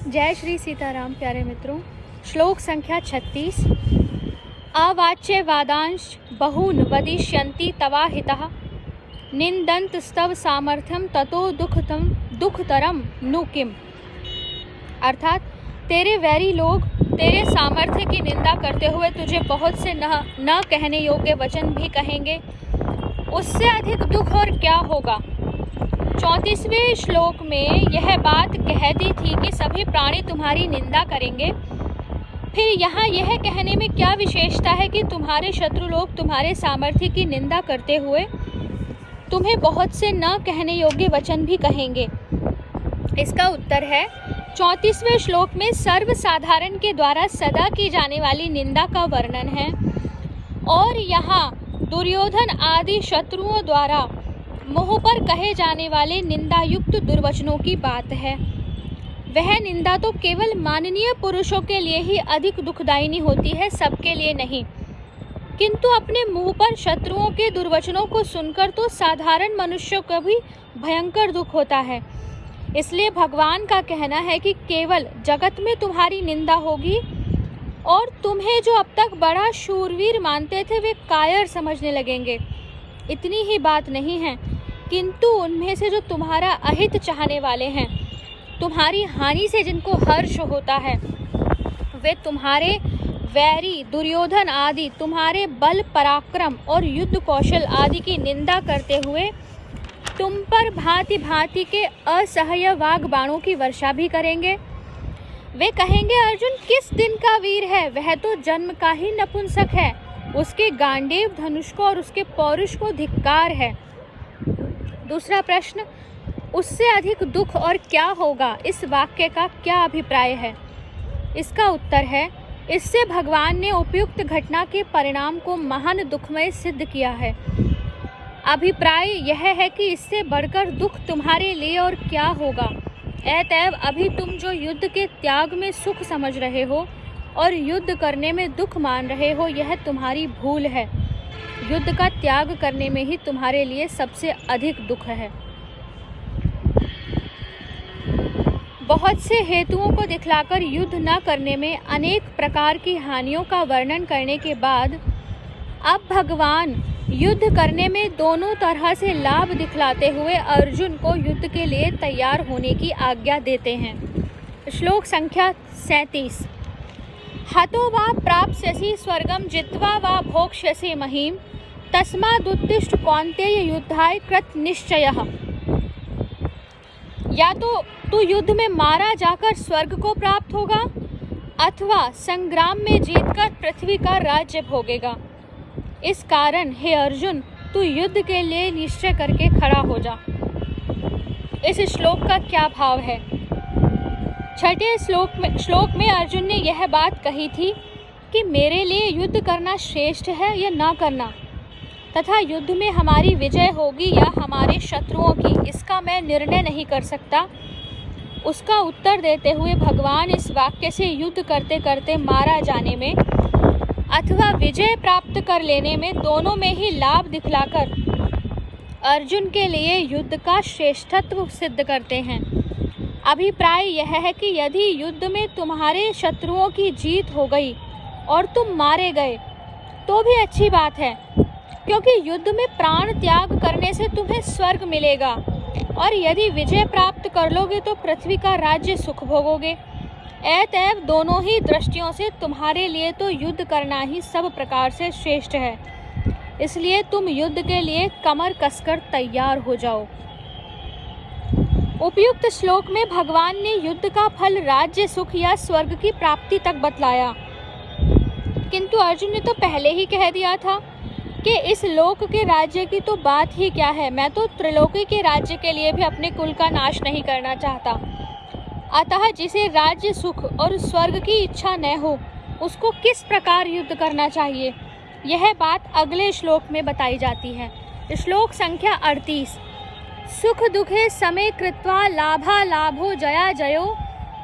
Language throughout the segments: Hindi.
जय श्री सीताराम प्यारे मित्रों। श्लोक संख्या 36। अवाच्य वादांश बहून वदिष्यन्ति तवा हितः निंदन्त स्तव सामर्थ्यम ततो दुखतरम नु किम। अर्थात तेरे वैरी लोग तेरे सामर्थ्य की निंदा करते हुए तुझे बहुत से न कहने योग्य वचन भी कहेंगे, उससे अधिक दुख और क्या होगा। 34वें श्लोक में यह बात कह दी थी कि सभी प्राणी तुम्हारी निंदा करेंगे। फिर यहाँ यह कहने में क्या विशेषता है कि तुम्हारे शत्रु लोग तुम्हारे सामर्थ्य की निंदा करते हुए तुम्हें बहुत से न कहने योग्य वचन भी कहेंगे। इसका उत्तर है 34वें श्लोक में सर्वसाधारण के द्वारा सदा की जाने वाली निंदा का वर्णन है और यहाँ दुर्योधन आदि शत्रुओं द्वारा मुंह पर कहे जाने वाले निंदायुक्त दुर्वचनों की बात है। वह निंदा तो केवल माननीय पुरुषों के लिए ही अधिक दुखदायिनी होती है, सबके लिए नहीं। किंतु अपने मुंह पर शत्रुओं के दुर्वचनों को सुनकर तो साधारण मनुष्यों को भी भयंकर दुख होता है। इसलिए भगवान का कहना है कि केवल जगत में तुम्हारी निंदा होगी और तुम्हें जो अब तक बड़ा शूरवीर मानते थे वे कायर समझने लगेंगे। इतनी ही बात नहीं है, किंतु उनमें से जो तुम्हारा अहित चाहने वाले हैं, तुम्हारी हानि से जिनको हर्ष होता है, वे तुम्हारे वैरी दुर्योधन आदि तुम्हारे बल पराक्रम और युद्ध कौशल आदि की निंदा करते हुए तुम पर भांति भांति के असह्य वाग बाणों की वर्षा भी करेंगे। वे कहेंगे, अर्जुन किस दिन का वीर है, वह तो जन्म का ही नपुंसक है, उसके गांडीव धनुष को और उसके पौरुष को धिक्कार है। दूसरा प्रश्न, उससे अधिक दुख और क्या होगा, इस वाक्य का क्या अभिप्राय है। इसका उत्तर है, इससे भगवान ने उपयुक्त घटना के परिणाम को महान दुखमय सिद्ध किया है। अभिप्राय यह है कि इससे बढ़कर दुख तुम्हारे लिए और क्या होगा। अतएव अभी तुम जो युद्ध के त्याग में सुख समझ रहे हो और युद्ध करने में दुख मान रहे हो, यह तुम्हारी भूल है। युद्ध का त्याग करने में ही तुम्हारे लिए सबसे अधिक दुख है। बहुत से हेतुओं को दिखलाकर युद्ध न करने में अनेक प्रकार की हानियों का वर्णन करने के बाद अब भगवान युद्ध करने में दोनों तरह से लाभ दिखलाते हुए अर्जुन को युद्ध के लिए तैयार होने की आज्ञा देते हैं। श्लोक संख्या 37। हतो वा प्राप्स्यसि स्वर्गं जित्वा वा भोक्ष्यसि महीम् तस्मादुत्तिष्ठ कौन्तेय युद्धाय कृत निश्चयः। या तो तू युद्ध में मारा जाकर स्वर्ग को प्राप्त होगा अथवा संग्राम में जीतकर पृथ्वी का राज्य भोगेगा। इस कारण हे अर्जुन, तू युद्ध के लिए निश्चय करके खड़ा हो जा। इस श्लोक का क्या भाव है। छठे श्लोक में अर्जुन ने यह बात कही थी कि मेरे लिए युद्ध करना श्रेष्ठ है या ना करना, तथा युद्ध में हमारी विजय होगी या हमारे शत्रुओं की, इसका मैं निर्णय नहीं कर सकता। उसका उत्तर देते हुए भगवान इस वाक्य से युद्ध करते करते मारा जाने में अथवा विजय प्राप्त कर लेने में, दोनों में ही लाभ दिखलाकर अर्जुन के लिए युद्ध का श्रेष्ठत्व सिद्ध करते हैं। अभिप्राय यह है कि यदि युद्ध में तुम्हारे शत्रुओं की जीत हो गई और तुम मारे गए तो भी अच्छी बात है, क्योंकि युद्ध में प्राण त्याग करने से तुम्हें स्वर्ग मिलेगा और यदि विजय प्राप्त कर लोगे तो पृथ्वी का राज्य सुख भोगोगे। अतएव दोनों ही दृष्टियों से तुम्हारे लिए तो युद्ध करना ही सब प्रकार से श्रेष्ठ है। इसलिए तुम युद्ध के लिए कमर कसकर तैयार हो जाओ। उपयुक्त श्लोक में भगवान ने युद्ध का फल राज्य सुख या स्वर्ग की प्राप्ति तक बतलाया, किंतु अर्जुन ने तो पहले ही कह दिया था कि इस लोक के राज्य की तो बात ही क्या है, मैं तो त्रिलोकी के राज्य के लिए भी अपने कुल का नाश नहीं करना चाहता। अतः जिसे राज्य सुख और स्वर्ग की इच्छा न हो, उसको किस प्रकार युद्ध करना चाहिए, यह बात अगले श्लोक में बताई जाती है। श्लोक संख्या 38। सुख दुखे समे कृत्वा लाभा लाभो जया जयो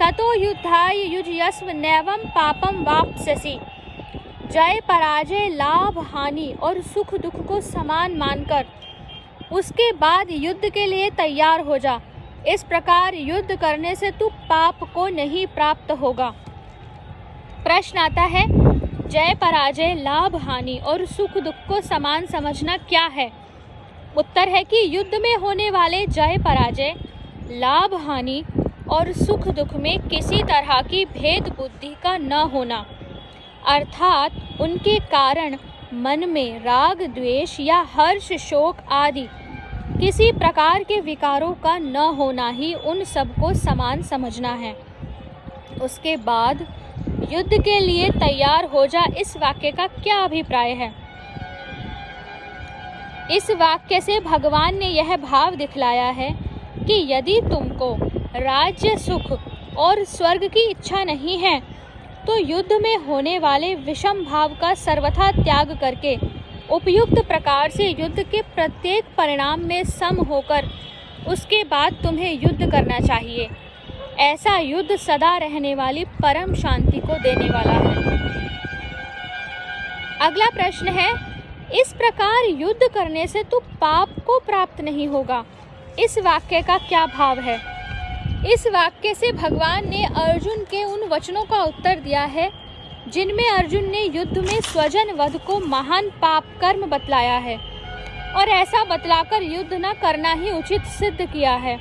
ततो युद्धाय युजयस्व नैवं पापम वाप्स्यसि। जय पराजय लाभ हानि और सुख दुख को समान मानकर उसके बाद युद्ध के लिए तैयार हो जा, इस प्रकार युद्ध करने से तू पाप को नहीं प्राप्त होगा। प्रश्न आता है, जय पराजय, लाभ हानि और सुख दुख को समान समझना क्या है? उत्तर है कि युद्ध में होने वाले जय पराजय, लाभ हानि और सुख दुख में किसी तरह की भेद बुद्धि का न होना, अर्थात उनके कारण मन में राग द्वेष या हर्ष शोक आदि किसी प्रकार के विकारों का न होना ही उन सबको समान समझना है। उसके बाद युद्ध के लिए तैयार हो जा, इस वाक्य का क्या अभिप्राय है? इस वाक्य से भगवान ने यह भाव दिखलाया है कि यदि तुमको राज्य सुख और स्वर्ग की इच्छा नहीं है तो युद्ध में होने वाले विषम भाव का सर्वथा त्याग करके उपयुक्त प्रकार से युद्ध के प्रत्येक परिणाम में सम होकर उसके बाद तुम्हें युद्ध करना चाहिए। ऐसा युद्ध सदा रहने वाली परम शांति को देने वाला है। अगला प्रश्न है, इस प्रकार युद्ध करने से तो पाप को प्राप्त नहीं होगा, इस वाक्य का क्या भाव है? इस वाक्य से भगवान ने अर्जुन के उन वचनों का उत्तर दिया है जिनमें अर्जुन ने युद्ध में स्वजन वध को महान पाप कर्म बतलाया है और ऐसा बतलाकर युद्ध न करना ही उचित सिद्ध किया है।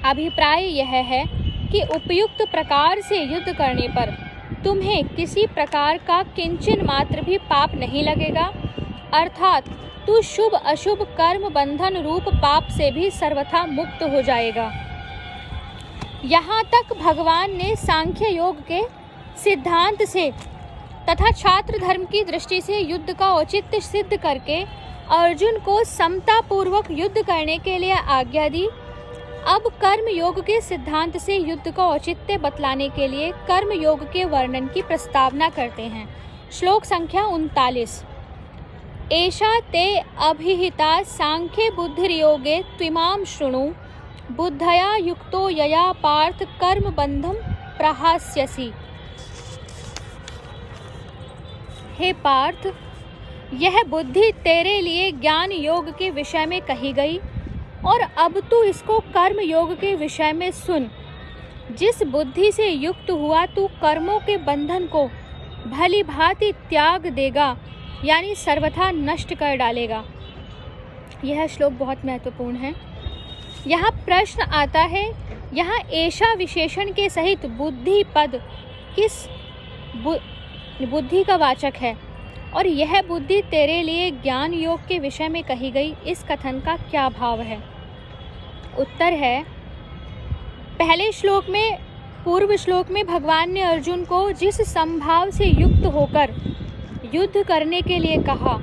अभिप्राय यह है कि उपयुक्त प्रकार से युद्ध करने पर तुम्हें किसी प्रकार का किंचन मात्र भी पाप नहीं लगेगा, अर्थात तू शुभ अशुभ कर्म बंधन रूप पाप से भी सर्वथा मुक्त हो जाएगा। यहाँ तक भगवान ने सांख्य योग के सिद्धांत से तथा छात्र धर्म की दृष्टि से युद्ध का औचित्य सिद्ध करके अर्जुन को समता पूर्वक युद्ध करने के लिए आज्ञा दी। अब कर्म योग के सिद्धांत से युद्ध का औचित्य बतलाने के लिए कर्म योग के वर्णन की प्रस्तावना करते हैं। श्लोक संख्या 39। एषा ते अभिहिता सांख्ये बुद्धिर्योगे त्विमां शृणु बुद्धया युक्तो यया पार्थ कर्म बंधम प्रहास्यसि। हे पार्थ, यह बुद्धि तेरे लिए ज्ञान योग के विषय में कही गई और अब तू इसको कर्म योग के विषय में सुन। जिस बुद्धि से युक्त हुआ तू कर्मों के बंधन को भली भांति त्याग देगा, यानी सर्वथा नष्ट कर डालेगा। यह श्लोक बहुत महत्वपूर्ण है। यहाँ प्रश्न आता है, यहाँ ऐशा विशेषण के सहित बुद्धि पद किस बुद्धि का वाचक है और यह बुद्धि तेरे लिए ज्ञान योग के विषय में कही गई, इस कथन का क्या भाव है? उत्तर है, पहले श्लोक में, पूर्व श्लोक में भगवान ने अर्जुन को जिस समभाव से युक्त होकर युद्ध करने के लिए कहा,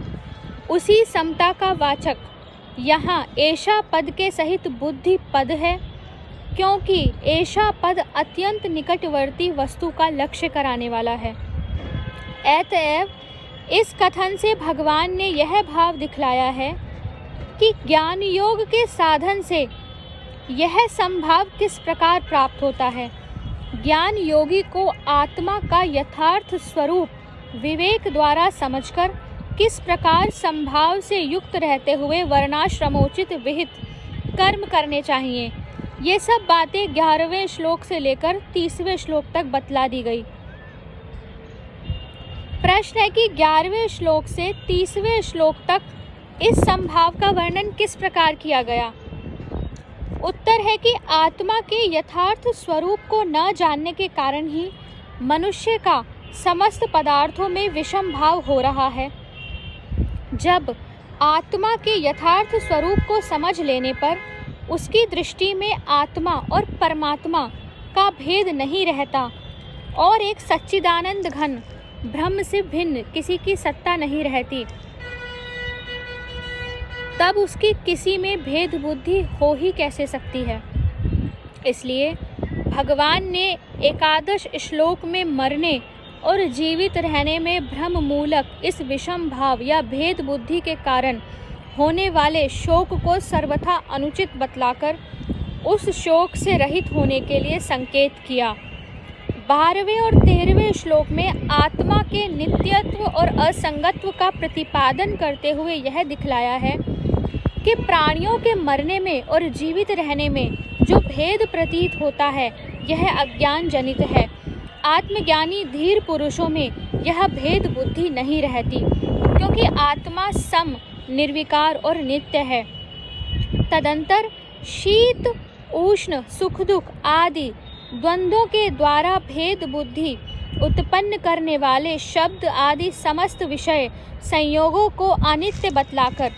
उसी समता का वाचक यहाँ ऐशा पद के सहित बुद्धि पद है, क्योंकि ऐशा पद अत्यंत निकटवर्ती वस्तु का लक्ष्य कराने वाला है। अतएव इस कथन से भगवान ने यह भाव दिखलाया है कि ज्ञान योग के साधन से यह संभाव किस प्रकार प्राप्त होता है। ज्ञान योगी को आत्मा का यथार्थ स्वरूप विवेक द्वारा समझकर किस प्रकार संभाव से युक्त रहते हुए वर्णाश्रमोचित विहित कर्म करने चाहिए, ये सब बातें 11वें श्लोक से लेकर 30वें श्लोक तक बतला दी गई। प्रश्न है कि 11वें श्लोक से 30वें श्लोक तक इस संभाव का वर्णन किस प्रकार किया गया? उत्तर है कि आत्मा के यथार्थ स्वरूप को न जानने के कारण ही मनुष्य का समस्त पदार्थों में विषम भाव हो रहा है। जब आत्मा के यथार्थ स्वरूप को समझ लेने पर उसकी दृष्टि में आत्मा और परमात्मा का भेद नहीं रहता और एक सच्चिदानंद घन ब्रह्म से भिन्न किसी की सत्ता नहीं रहती, तब उसकी किसी में भेद बुद्धि हो ही कैसे सकती है। इसलिए भगवान ने एकादश श्लोक में मरने और जीवित रहने में भ्रम मूलक इस विषम भाव या भेद बुद्धि के कारण होने वाले शोक को सर्वथा अनुचित बतलाकर उस शोक से रहित होने के लिए संकेत किया। 12वें और 13वें श्लोक में आत्मा के नित्यत्व और असंगत्व का प्रतिपादन करते हुए यह दिखलाया है कि प्राणियों के मरने में और जीवित रहने में जो भेद प्रतीत होता है यह अज्ञान जनित है। आत्मज्ञानी धीर पुरुषों में यह भेद बुद्धि नहीं रहती, क्योंकि आत्मा सम, निर्विकार और नित्य है। तदंतर शीत उष्ण, सुख दुख आदि द्वंद्वों के द्वारा भेद बुद्धि उत्पन्न करने वाले शब्द आदि समस्त विषय संयोगों को अनित्य बतलाकर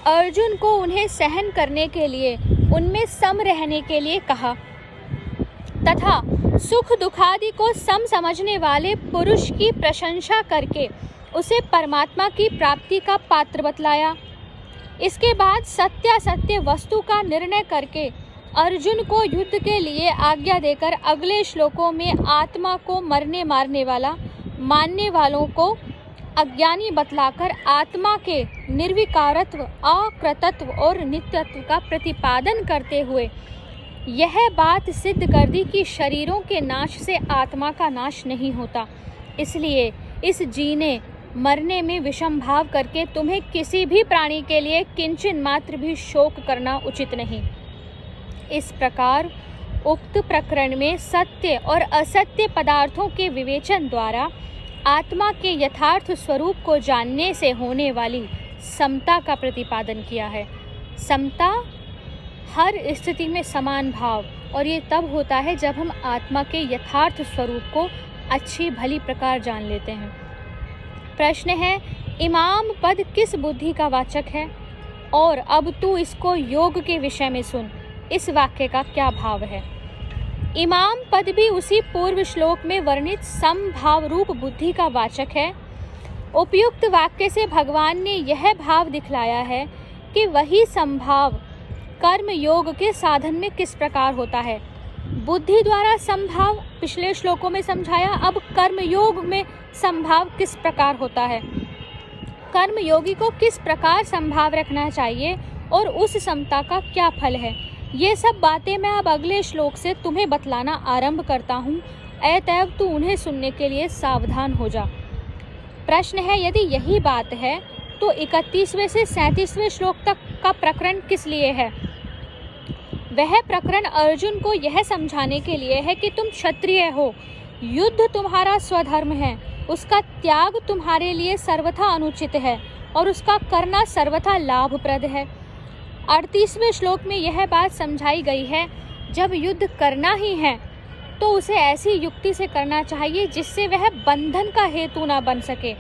अर्जुन को उन्हें सहन करने के लिए, उनमें सम रहने के लिए कहा, तथा सुख दुखादि को सम समझने वाले पुरुष की प्रशंसा करके उसे परमात्मा की प्राप्ति का पात्र बतलाया। इसके बाद सत्यासत्य वस्तु का निर्णय करके अर्जुन को युद्ध के लिए आज्ञा देकर अगले श्लोकों में आत्मा को मरने मारने वाला, मानने वालों को अज्ञानी बतलाकर आत्मा के निर्विकारत्व, अकृतत्व और नित्यत्व का प्रतिपादन करते हुए यह बात सिद्ध कर दी कि शरीरों के नाश से आत्मा का नाश नहीं होता। इसलिए इस जीने मरने में विषम भाव करके तुम्हें किसी भी प्राणी के लिए किंचन मात्र भी शोक करना उचित नहीं। इस प्रकार उक्त प्रकरण में सत्य और असत्य पदार्थों के विवेचन द्वारा आत्मा के यथार्थ स्वरूप को जानने से होने वाली समता का प्रतिपादन किया है। समता हर स्थिति में समान भाव, और ये तब होता है जब हम आत्मा के यथार्थ स्वरूप को अच्छी भली प्रकार जान लेते हैं। प्रश्न है, इमाम पद किस बुद्धि का वाचक है? और अब तू इसको योग के विषय में सुन, इस वाक्य का क्या भाव है? इमाम पद भी उसी पूर्व श्लोक में वर्णित समभाव रूप बुद्धि का वाचक है। उपयुक्त वाक्य से भगवान ने यह भाव दिखलाया है कि वही समभाव कर्म योग के साधन में किस प्रकार होता है। बुद्धि द्वारा समभाव पिछले श्लोकों में समझाया, अब कर्म योग में समभाव किस प्रकार होता है, कर्म योगी को किस प्रकार समभाव रखना चाहिए और उस समता का क्या फल है। ये सब बातें मैं अब अगले श्लोक से तुम्हें बतलाना आरंभ करता हूँ। अतएव तू उन्हें सुनने के लिए सावधान हो जा। प्रश्न है, यदि यही बात है तो 31वें से 37वें श्लोक तक का प्रकरण किस लिए है? वह प्रकरण अर्जुन को यह समझाने के लिए है कि तुम क्षत्रिय हो, युद्ध तुम्हारा स्वधर्म है, उसका त्याग तुम्हारे लिए सर्वथा अनुचित है और उसका करना सर्वथा लाभप्रद है। 38वें श्लोक में यह बात समझाई गई है, जब युद्ध करना ही है तो उसे ऐसी युक्ति से करना चाहिए जिससे वह बंधन का हेतु ना बन सके।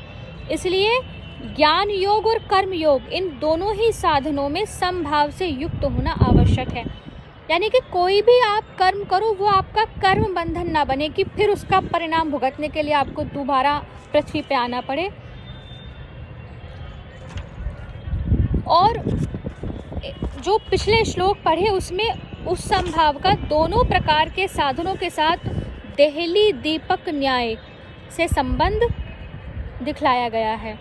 इसलिए ज्ञान योग और कर्म योग, इन दोनों ही साधनों में समभाव से युक्त होना आवश्यक है। यानी कि कोई भी आप कर्म करो वो आपका कर्म बंधन ना बने कि फिर उसका परिणाम भुगतने के लिए आपको दोबारा पृथ्वी पे आना पड़े। और जो पिछले श्लोक पढ़े उसमें उस समभाव का दोनों प्रकार के साधनों के साथ देहली दीपक न्याय से संबंध दिखलाया गया है।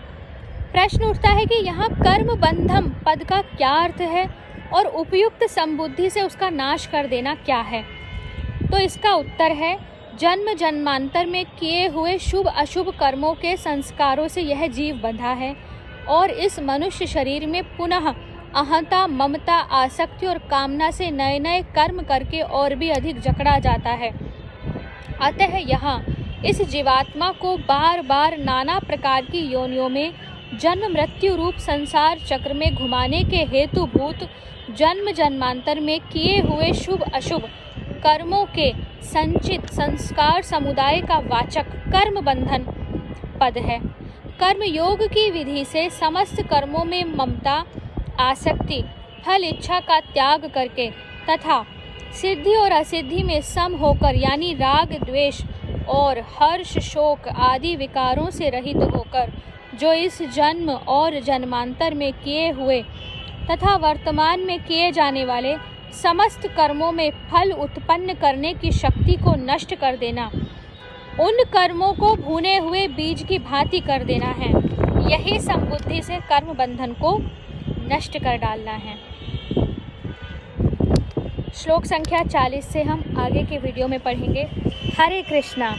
प्रश्न उठता है कि यहाँ कर्म बंधम पद का क्या अर्थ है और उपयुक्त संबुद्धि से उसका नाश कर देना क्या है? तो इसका उत्तर है, जन्म जन्मांतर में किए हुए शुभ अशुभ कर्मों के संस्कारों से यह जीव बंधा है और इस मनुष्य शरीर में पुनः अहंता, ममता, आसक्ति और कामना से नए नए कर्म करके और भी अधिक जकड़ा जाता है। अतः यहाँ इस जीवात्मा को बार बार नाना प्रकार की योनियों में जन्म मृत्यु रूप संसार चक्र में घुमाने के हेतुभूत जन्म जन्मांतर में किए हुए शुभ अशुभ कर्मों के संचित संस्कार समुदाय का वाचक कर्म बंधन पद है। कर्म योग की विधि से समस्त कर्मों में ममता, आसक्ति, फल इच्छा का त्याग करके तथा सिद्धि और असिद्धि में सम होकर, यानी राग द्वेष और हर्ष शोक आदि विकारों से रहित होकर, जो इस जन्म और जन्मांतर में किए हुए तथा वर्तमान में किए जाने वाले समस्त कर्मों में फल उत्पन्न करने की शक्ति को नष्ट कर देना, उन कर्मों को भुने हुए बीज की भांति कर देना है। यही संबुद्धि से कर्म बंधन को नष्ट कर डालना है। श्लोक संख्या 40 से हम आगे के वीडियो में पढ़ेंगे। हरे कृष्णा।